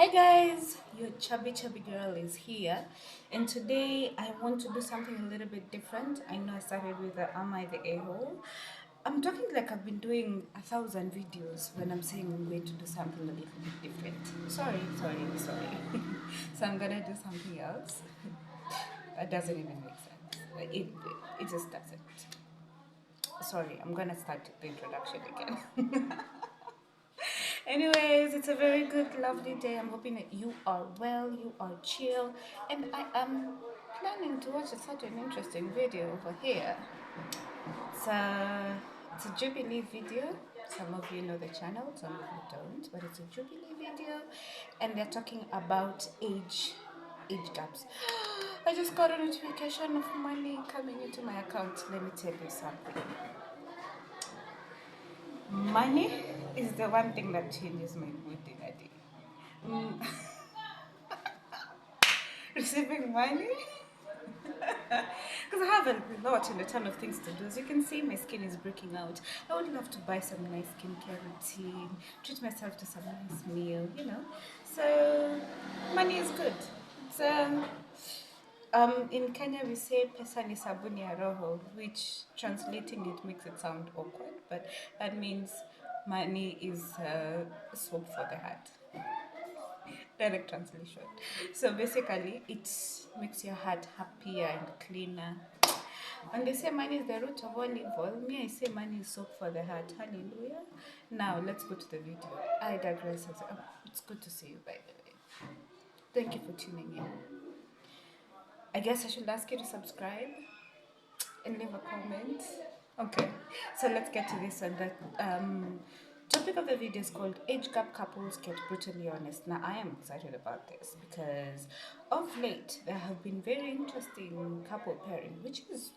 Hi guys, your chubby girl is here, and today I want to do something a little bit different. I know I started with the Am I the A-hole? I'm talking like I've been doing 1,000 videos when I'm saying I'm going to do something a little bit different. Sorry. So I'm gonna do something else. That doesn't even make sense. It just doesn't. Sorry, I'm gonna start the introduction again. Anyways, it's a very good, lovely day. I'm hoping that you are well, you are chill, and I am planning to watch such an interesting video over here. It's a Jubilee video. Some of you know the channel, some of you don't, but it's a Jubilee video, and they're talking about age gaps. I just got a notification of money coming into my account. Let me tell you something. Money is the one thing that changes my mood in a day. Mm, receiving money because I have a lot and a ton of things to do. As you can see, my skin is breaking out. I would love to buy some nice skincare routine, treat myself to some nice meal. So money is good. So in Kenya we say pesa ni sabuni ya roho, which translating it makes it sound awkward, but that means money is soap for the heart. Direct translation. So basically, it makes your heart happier and cleaner. And they say money is the root of all evil. Me, I say money is soap for the heart. Hallelujah. Now, let's go to the video. I digress. It's good to see you, by the way. Thank you for tuning in. I guess I should ask you to subscribe and leave a comment. Okay, so let's get to this one. The topic of the video is called Age Gap Couples Get Brutally Honest. Now, I am excited about this because of late there have been very interesting couple pairing, which is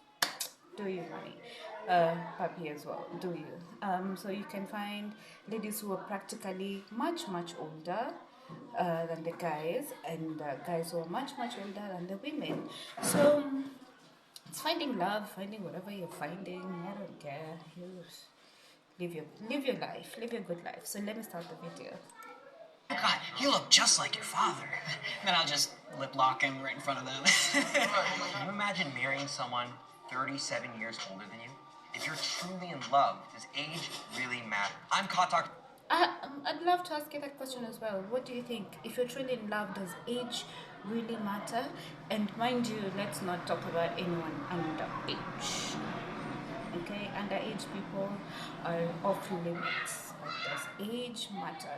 do you, honey? Puppy as well, do you? So you can find ladies who are practically much older than the guys, and guys who are much older than the women. So it's finding love, finding whatever you're finding. I don't care. You live your life, live your good life. So let me start the video. God, you look just like your father. Then I'll just lip lock him right in front of them. Can you imagine marrying someone 37 years older than you? If you're truly in love, does age really matter? I'm caught talking. I'd love to ask you that question as well. What do you think? If you're truly in love, does age really matter? And mind you, let's not talk about anyone underage. Okay, underage people are off limits. But does age matter?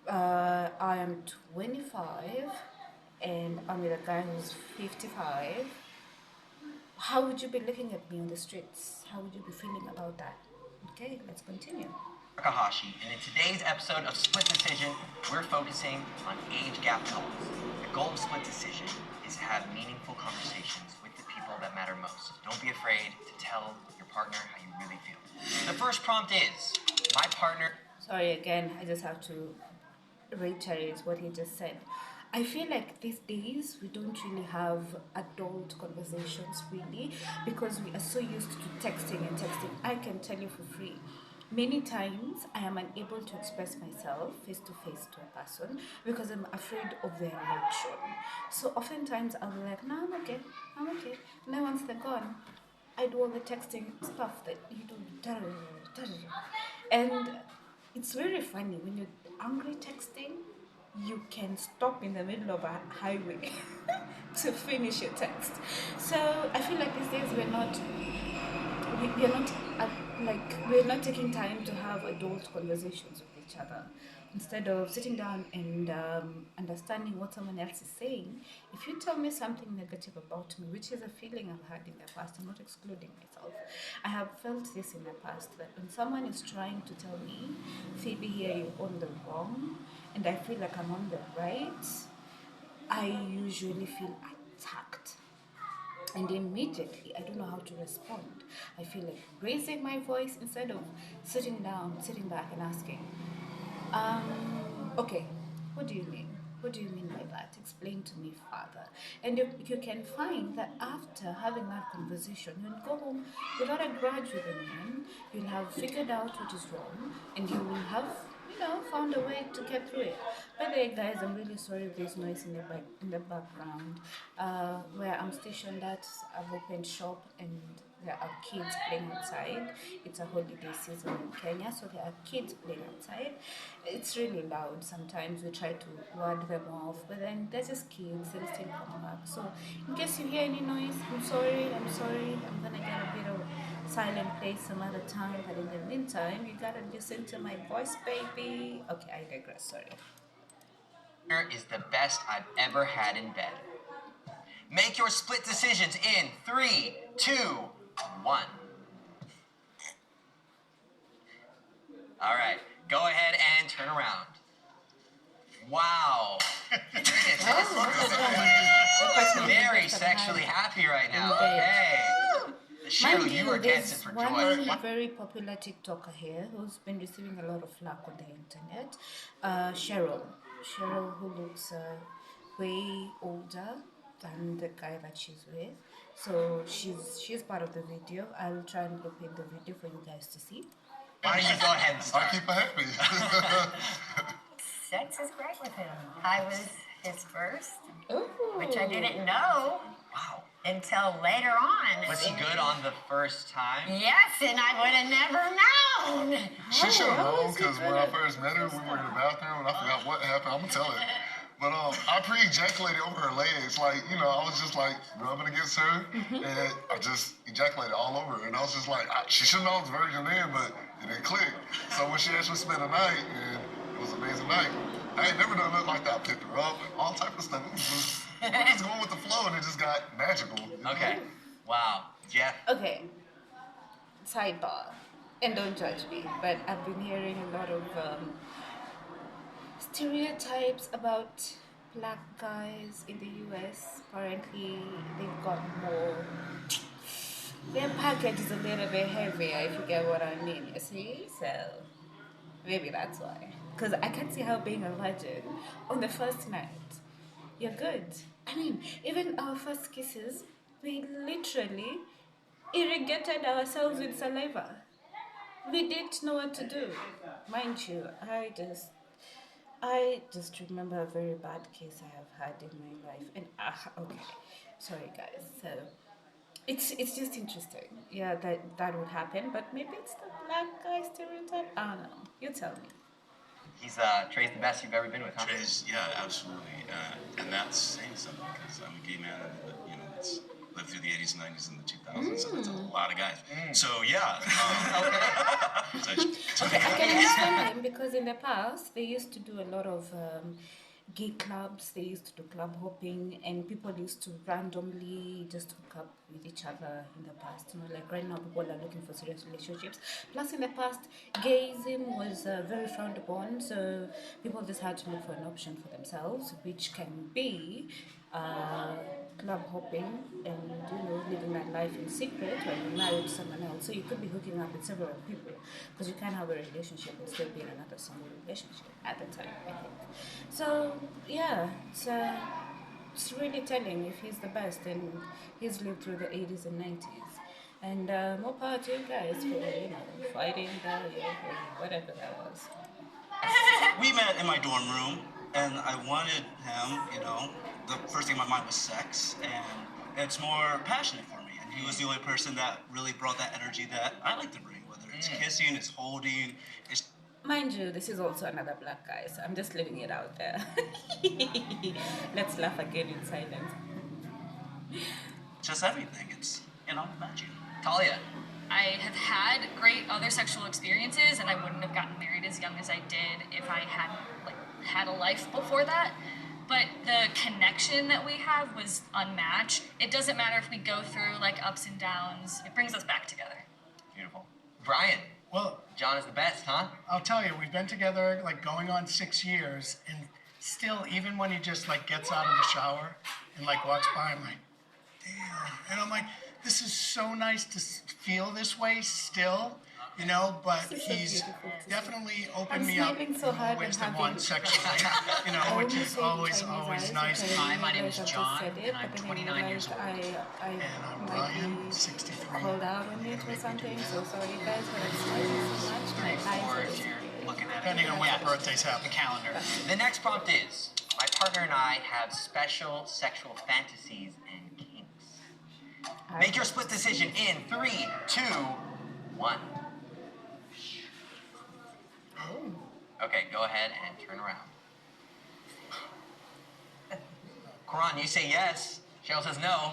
I am 25 and I'm with a guy who's 55. How would you be looking at me on the streets? How would you be feeling about that? Okay, let's continue. Takahashi, and in today's episode of Split Decision, we're focusing on age gap couples. The goal of Split Decision is to have meaningful conversations with the people that matter most. Don't be afraid to tell your partner how you really feel. The first prompt is, my partner... Sorry again, I just have to reiterate what he just said. I feel like these days we don't really have adult conversations really because we are so used to texting and texting. I can tell you for free. Many times I am unable to express myself face to face to a person because I'm afraid of their reaction. So oftentimes I'll be like, no, I'm okay. And then once they're gone, I do all the texting stuff that you do. And it's very funny when you're angry texting, you can stop in the middle of a highway to finish your text. So I feel like these days we're not taking time to have adult conversations with each other. Instead of sitting down and understanding what someone else is saying, if you tell me something negative about me, which is a feeling I've had in the past, I'm not excluding myself. I have felt this in the past that when someone is trying to tell me, Phoebe, here you're on the wrong, and I feel like I'm on the right, I usually feel attacked. And immediately, I don't know how to respond. I feel like raising my voice instead of sitting down, sitting back, and asking, okay, what do you mean? What do you mean by that? Explain to me further. And you can find that after having that conversation, you'll go home without a grudge with the man. You'll have figured out what is wrong, and you will have, found a way to get through it. By the way, guys, I'm really sorry if there's noise in the background. Where I'm stationed at, I've opened shop and there are kids playing outside. It's a holiday season in Kenya, so there are kids playing outside. It's really loud. Sometimes we try to ward them off, but then they're just kids. They'll still come back. So in case you hear any noise, I'm sorry. I'm sorry. I'm gonna get a bit of silent place some other time, but in the meantime, you gotta listen to my voice, baby. Okay, I digress. Sorry. Is the best I've ever had in bed. Make your split decisions in 3, 2, 1. All right, go ahead and turn around. Wow. Very sexually happy right now. Okay. Cheryl, Mind you you, are dancing there's for one joy. very popular TikToker here who's been receiving a lot of flack on the internet. Cheryl. Cheryl, who looks way older than the guy that she's with. So she's part of the video. I'll try and loop in the video for you guys to see. Why don't you go ahead and I'll start? keep it happy. Sex is great with him. I was his first, Ooh. which I didn't know Wow. until later on. Was he good on the first time? Yes, and I would have never known. She should have how known is he because when good I at- first met her, we were in the bathroom and I forgot what happened. I'm gonna tell it. But I pre-ejaculated over her legs, like I was just like rubbing against her, and I just ejaculated all over her. And I was just like, she should know I was a virgin then, but it didn't click. So when she actually spent the night, and it was an amazing night. I ain't never done nothing like that. I picked her up, all type of stuff. We were just going with the flow, and it just got magical. Okay. Wow. Jeff? Okay. Sidebar. And don't judge me, but I've been hearing a lot of stereotypes about black guys in the US. Apparently, they've got more. Their package is a little bit heavier, if you get what I mean. You see? So maybe that's why. Because I can't see how being a virgin on the first night, you're good. I mean, even our first kisses, we literally irrigated ourselves with saliva. We didn't know what to do. Mind you, I just remember a very bad case I have had in my life. And okay, sorry guys. So it's just interesting. Yeah, that would happen. But maybe it's the black guy stereotype. I don't know. You tell me. He's Trey's the best you've ever been with, huh? Trey's, yeah, absolutely. And that's saying something because I'm a gay man that's lived through the 80s, 90s, and the 2000s, so that's a lot of guys. So, yeah. Okay, I can understand him because in the past they used to do a lot of gay clubs. They used to do club hopping, and people used to randomly just hook up with each other in the past. Like right now, people are looking for serious relationships. Plus, in the past, gayism was very frowned upon, so people just had to look for an option for themselves, which can be club hopping and living that life in secret when you're married to someone else. So you could be hooking up with several people because you can't have a relationship and still be in another single relationship at the time, I think. So yeah, it's really telling if he's the best, and he's lived through the 80s and 90s. And more power to you guys for fighting that, whatever that was. We met in my dorm room, and I wanted him, the first thing in my mind was sex, and it's more passionate for me. And he was the only person that really brought that energy that I like to bring, whether it's kissing, it's holding, it's Mind you, this is also another black guy, so I'm just leaving it out there. Let's laugh again in silence. just everything. It's, magic. Talia? I have had great other sexual experiences, and I wouldn't have gotten married as young as I did if I hadn't had a life before that. But the connection that we have was unmatched. It doesn't matter if we go through ups and downs. It brings us back together. Beautiful. Brian? Well, John is the best, huh? I'll tell you, we've been together going on 6 years, and still, even when he just gets out of the shower and walks by, I'm like, damn. And I'm like, this is so nice to feel this way still, but This is so he's beautiful to see. definitely opened I'm me up smiling so in hard more ways and than one having- sexually, which is always nice. Hi, my name is John, and I'm 29 years old. And I'm Brian, 63. Called out on it or something. So sorry guys for explaining so much. My eyes are just looking at Depending it. on when Yeah, the birthdays happen. the calendar. The next prompt is, my partner and I have special sexual fantasies and kinks. Make your split decision in 3, 2, 1. Okay, go ahead and turn around. Karan, you say yes. Cheryl says no.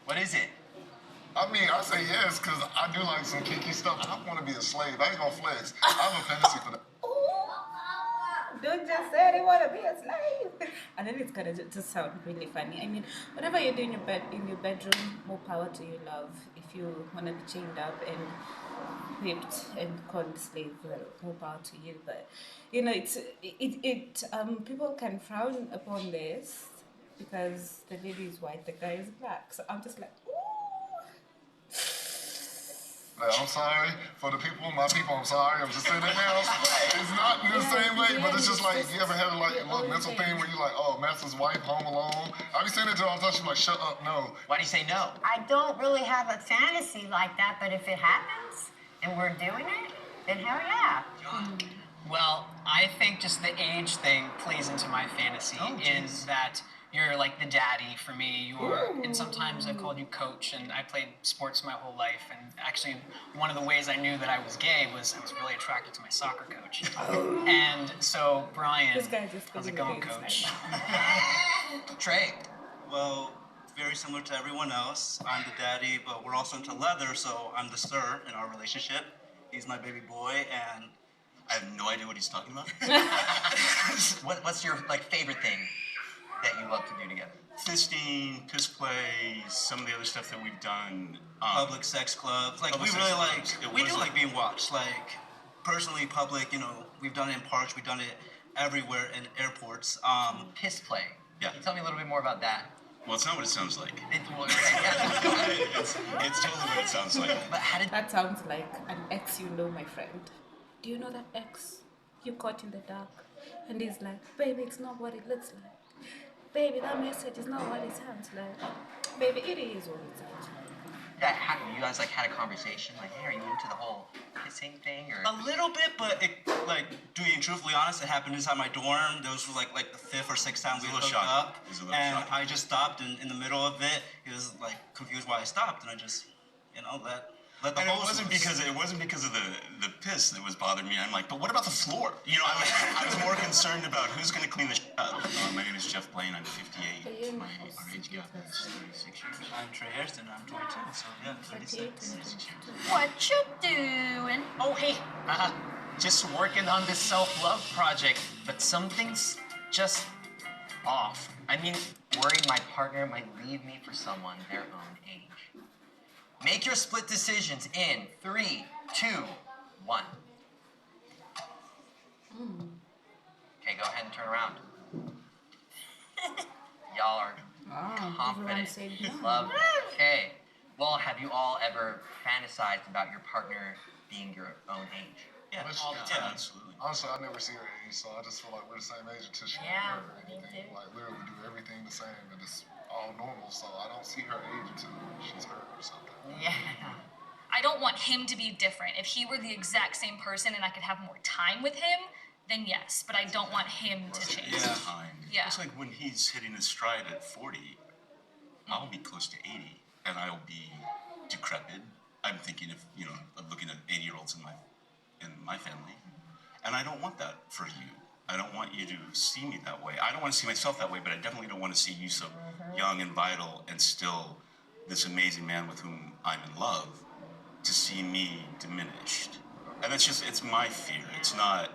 What is it? I mean, I say yes because I do like some kinky stuff. I want to be a slave. I ain't gonna flex. I have a fantasy for that. Don't just say they want to be a slave. And then it's gonna just sound really funny. I mean, whatever you do in your bedroom, more power to you, love. If you wanna be chained up and whipped and called slave, well, more power to you. But you know, people can frown upon this because the lady is white, the guy is black. So I'm just like, ooh. I'm sorry for the people, my people. I'm sorry. I'm just saying that now. It's not in the same way, but it's just like you ever had like a little mental thing where you like, oh, master's wife, home alone. I be saying it to her all the time. She's like, shut up, no. Why do you say no? I don't really have a fantasy like that, but if it happens and we're doing it, then hell yeah. Well, I think just the age thing plays into my fantasy in that you're like the daddy for me. And sometimes I called you coach, and I played sports my whole life. And actually, one of the ways I knew that I was gay was I was really attracted to my soccer coach. And so, Brian, This guy just how's it couldn't going, be coach? Trey. Well, very similar to everyone else. I'm the daddy, but we're also into leather, so I'm the sir in our relationship. He's my baby boy, and I have no idea what he's talking about. What's your like favorite thing that you love to do together? Fisting, piss play, some of the other stuff that we've done. Public sex clubs. Like, we Public really sex like, clubs. we do like being watched. Like, personally, public, you know, we've done it in parks, we've done it everywhere in airports. Piss play. Yeah. Can you tell me a little bit more about that? Well, it's not what it sounds like. Well, yeah. It's totally what it sounds like. But how did That sounds like an ex you know, my friend. Do you know that ex you caught in the dark? And he's like, baby, it's not what it looks like. Baby, that message is not what it sounds like. Baby, it is what it sounds like. you guys like had a conversation? Like, hey, are you into the whole kissing thing or? A little bit, but it, like, being truthfully honest, it happened inside my dorm. Those were like the 5th or 6th time we It was a hooked little shocking. up. It was a little And shocking. I just stopped in the middle of it. He was like confused why I stopped, and I just, you know, let the And it hose wasn't loose. because of the piss that was bothering me. I'm like, but what about the floor? You know, I was more concerned about who's going to clean the up. My name is Jeff Blaine. I'm 58. Our age gap is 36 years. I'm Trey Hairston, I'm 22, so yeah, 36. What you doing? Oh, hey, just working on this self-love project, but something's just off. I mean, worried my partner might leave me for someone their own age. Make your split decisions in 3, 2, 1. Okay, go ahead and turn around. Y'all are everyone confident. said no. Love. Okay. Well, have you all ever fantasized about your partner being your own age? Yeah, Which- all the yeah, time. Absolutely. Honestly, I never see her age, so I just feel like we're the same age until she Yeah, or me anything. too. Like literally, we do everything the same, and it's all normal. So I don't see her age until she's her or something. Yeah. I don't want him to be different. If he were the exact same person and I could have more time with him, then yes. But I don't want him to change. Yeah. Time. Yeah. It's like when he's hitting his stride at 40, I'll be close to 80, and I'll be decrepit. I'm thinking of looking at 80-year-olds in my family, and I don't want that for you. I don't want you to see me that way. I don't want to see myself that way, but I definitely don't want to see you so young and vital and still this amazing man with whom I'm in love to see me diminished. And it's my fear. It's not,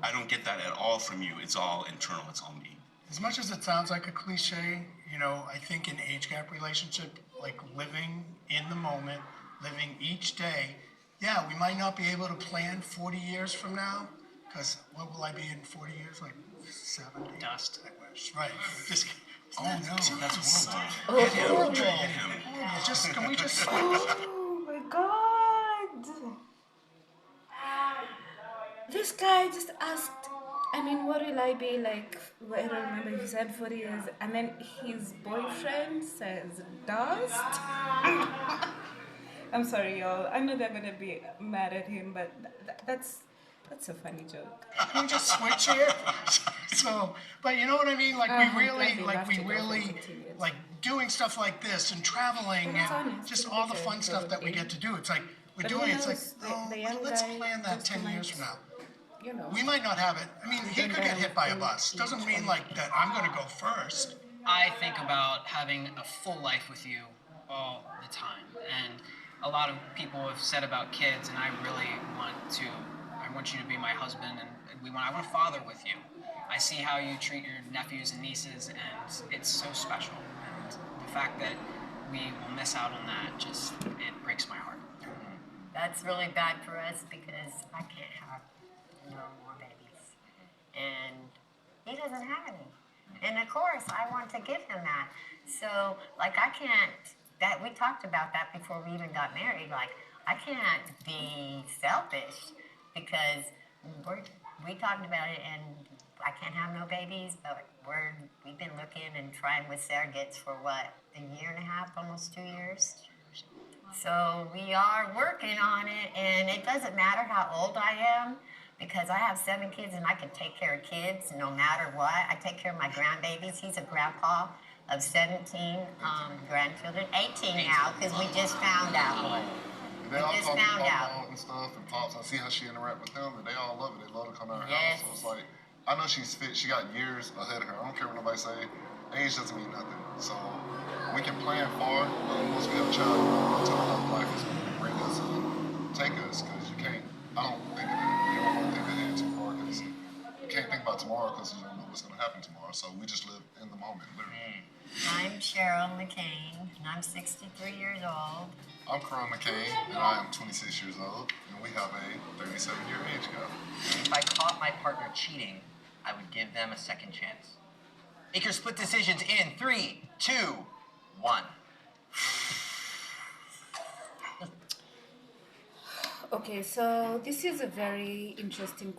I don't get that at all from you. It's all internal. It's all me. As much as it sounds like a cliche, you know, I think an age gap relationship, like living in the moment, living each day, yeah, we might not be able to plan 40 years from now, because what will I be in 40 years? Like 70? Dust. I wish. Right. Just, oh no, That's horrible. horrible. Hit him. Horrible. Just, can we just, Oh my god! This guy just asked, I mean, what will I be like? I don't remember if he said 40 years. And then his boyfriend says, dust? I'm sorry, y'all. I know they're gonna be mad at him, but That's a funny joke. Can we just switch it? So, but you know what I mean? Like I'm we glad really, they like laughed we it off and really, continued. like doing stuff like this and traveling But it's and honest, just to be all the fair, fun stuff that we probably. get to do. It's like we're But doing. who It's like, knows? oh, The young let's guy plan that just 10 years might, from now. you know. We might not have it. I mean, he could get hit by a bus. Doesn't mean like that I'm going to go first. I think about having a full life with you all the time. And a lot of people have said about kids, and I really I want you to be my husband, and I want to father with you. I see how you treat your nephews and nieces, and it's so special. And the fact that we will miss out on that, it breaks my heart. That's really bad for us because I can't have no more babies. And he doesn't have any. And of course, I want to give him that. So, like, I can't, we talked about that before we even got married. Like, I can't be selfish because we talked about it and I can't have no babies, but we've been looking and trying with surrogates for what, a year and a half, almost 2 years? So we are working on it, and it doesn't matter how old I am because I have 7 kids and I can take care of kids no matter what. I take care of my grandbabies. He's a grandpa of 17 grandchildren, 18 now because we just found out one. They all just talk to found out. Mama and stuff and Pops. I see how she interact with them, and they all love it. They love to come out her Yes. house. So it's like, I know she's fit. She got years ahead of her. I don't care what nobody say. Age doesn't mean nothing. So we can plan far, but once we have a child, you don't know how life is going to bring us and take us, because you can't. I don't think of it. You don't want to think ahead too far, because you can't think about tomorrow because you don't know what's going to happen tomorrow. So we just live in the moment, literally. I'm Cheryl McCain, and I'm 63 years old. I'm Karan McCain, and I am 26 years old, and we have a 37-year age gap. If I caught my partner cheating, I would give them a second chance. Make your split decisions in 3, 2, 1. Okay, so this is a very interesting question.